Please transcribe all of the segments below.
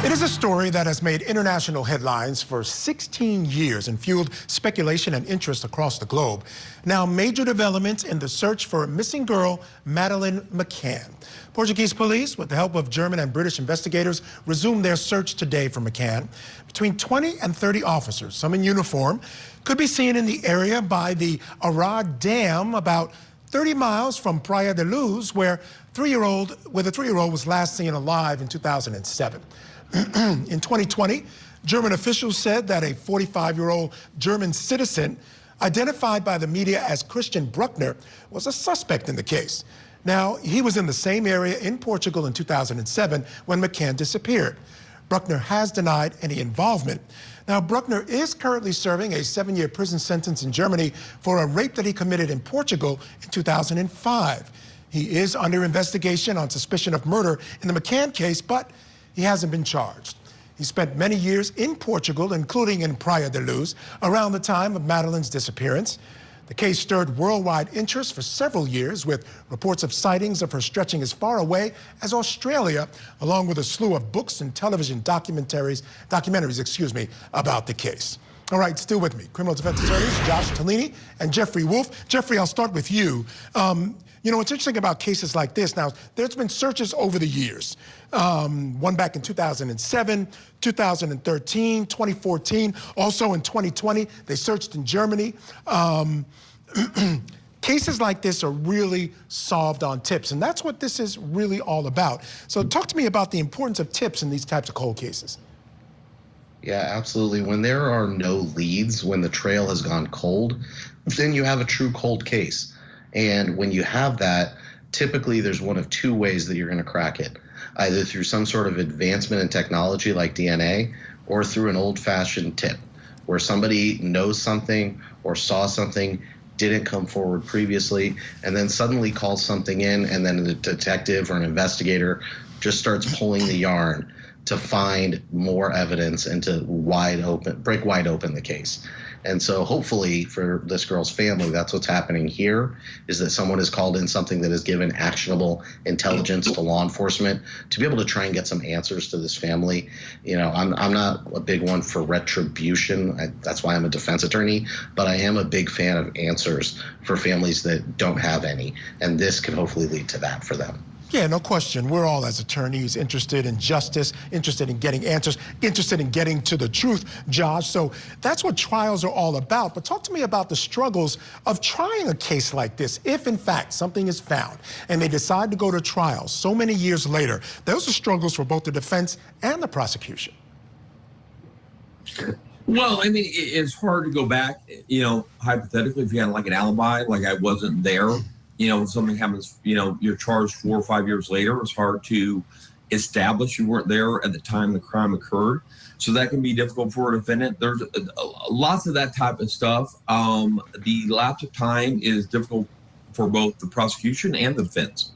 It is a story that has made international headlines for 16 years and fueled speculation and interest across the globe. Now, major developments in the search for missing girl Madeleine McCann. Portuguese police, with the help of German and British investigators, resumed their search today for McCann. Between 20 and 30 officers, some in uniform, could be seen in the area by the Arad Dam, about 30 miles from Praia da Luz, where a 3-year-old was last seen alive in 2007. In 2020, German officials said that a 45-year-old German citizen, identified by the media as Christian Bruckner, was a suspect in the case. Now, he was in the same area in Portugal in 2007 when McCann disappeared. Bruckner has denied any involvement. Now, Bruckner is currently serving a 7-year prison sentence in Germany for a rape that he committed in Portugal in 2005. He is under investigation on suspicion of murder in the McCann case, but he hasn't been charged. He spent many years in Portugal, including in Praia da Luz, around the time of Madeleine's disappearance. The case stirred worldwide interest for several years, with reports of sightings of her stretching as far away as Australia, along with a slew of books and television documentaries, about the case. All right, still with me, criminal defense attorneys Josh Tellini and Jeffrey Wolf. Jeffrey, I'll start with you. You know, what's interesting about cases like this, now, there's been searches over the years. One back in 2007, 2013, 2014, also in 2020, they searched in Germany. Cases like this are really solved on tips, and that's what this is really all about. So talk to me about the importance of tips in these types of cold cases. Yeah, absolutely. When there are no leads, when the trail has gone cold, then you have a true cold case. And when you have that, typically there's one of two ways that you're going to crack it, either through some sort of advancement in technology like DNA, or through an old-fashioned tip, where somebody knows something or saw something, didn't come forward previously, and then suddenly calls something in, and then a detective or an investigator just starts pulling the yarn to find more evidence and to break wide open the case. And so hopefully for this girl's family, that's what's happening here, is that someone has called in something that has given actionable intelligence to law enforcement to be able to try and get some answers to this family. You know, I'm not a big one for retribution. That's why I'm a defense attorney, but I am a big fan of answers for families that don't have any. And this can hopefully lead to that for them. Yeah, no question. We're all, as attorneys, interested in justice, interested in getting answers, interested in getting to the truth, Josh. So that's what trials are all about. But talk to me about the struggles of trying a case like this. If, in fact, something is found and they decide to go to trial so many years later, those are struggles for both the defense and the prosecution. Well, I mean, it's hard to go back, you know, hypothetically, if you had like an alibi, like I wasn't there. You know, when something happens, you know, you're charged 4 or 5 years later. It's hard to establish you weren't there at the time the crime occurred. So that can be difficult for a defendant. There's lots of that type of stuff. The lapse of time is difficult for both the prosecution and the defense.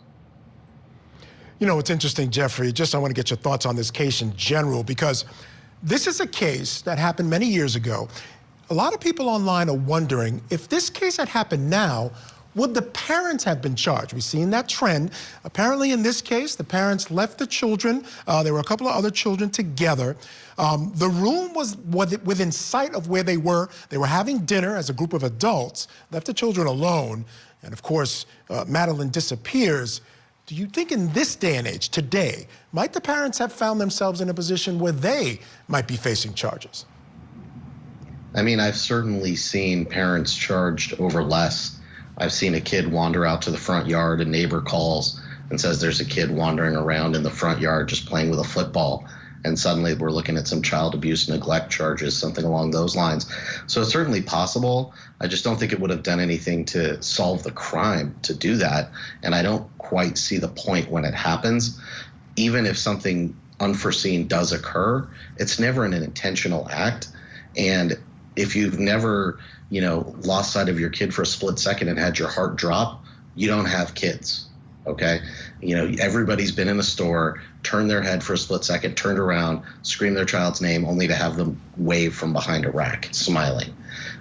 You know, it's interesting, Jeffrey, I want to get your thoughts on this case in general, because this is a case that happened many years ago. A lot of people online are wondering, if this case had happened now, would the parents have been charged? We've seen that trend. Apparently, in this case, the parents left the children. There were a couple of other children together. The room was within sight of where they were. They were having dinner as a group of adults, left the children alone. And of course, Madeleine disappears. Do you think in this day and age, today, might the parents have found themselves in a position where they might be facing charges? I mean, I've certainly seen parents charged over less. I've seen a kid wander out to the front yard, a neighbor calls and says there's a kid wandering around in the front yard just playing with a football. And suddenly we're looking at some child abuse, neglect charges, something along those lines. So it's certainly possible. I just don't think it would have done anything to solve the crime to do that. And I don't quite see the point when it happens. Even if something unforeseen does occur, it's never an intentional act. And if you've never, you know, lost sight of your kid for a split second and had your heart drop, you don't have kids, okay? You know, everybody's been in a store, turned their head for a split second, turned around, screamed their child's name, only to have them wave from behind a rack, smiling.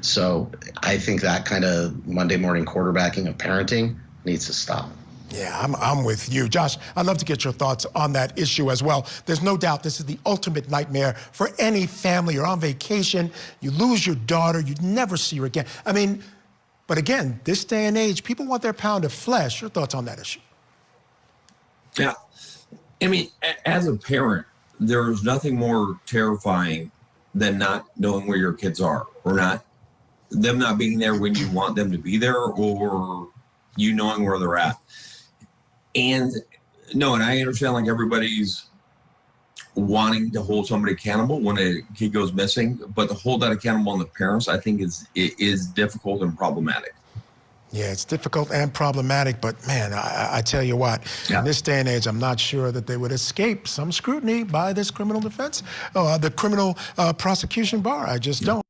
So I think that kind of Monday morning quarterbacking of parenting needs to stop. Yeah, I'm with you. Josh, I'd love to get your thoughts on that issue as well. There's no doubt this is the ultimate nightmare for any family. You're on vacation, you lose your daughter, you never see her again. I mean, but again, this day and age, people want their pound of flesh. Your thoughts on that issue? Yeah. I mean, as a parent, there's nothing more terrifying than not knowing where your kids are, or them not being there when you want them to be there, or you knowing where they're at. And no, and I understand, like, everybody's wanting to hold somebody accountable when a kid goes missing, but to hold that accountable on the parents, I think is difficult and problematic. Yeah, it's difficult and problematic, but man, I tell you what, in this day and age, I'm not sure that they would escape some scrutiny by this criminal defense, the criminal prosecution bar. I just don't.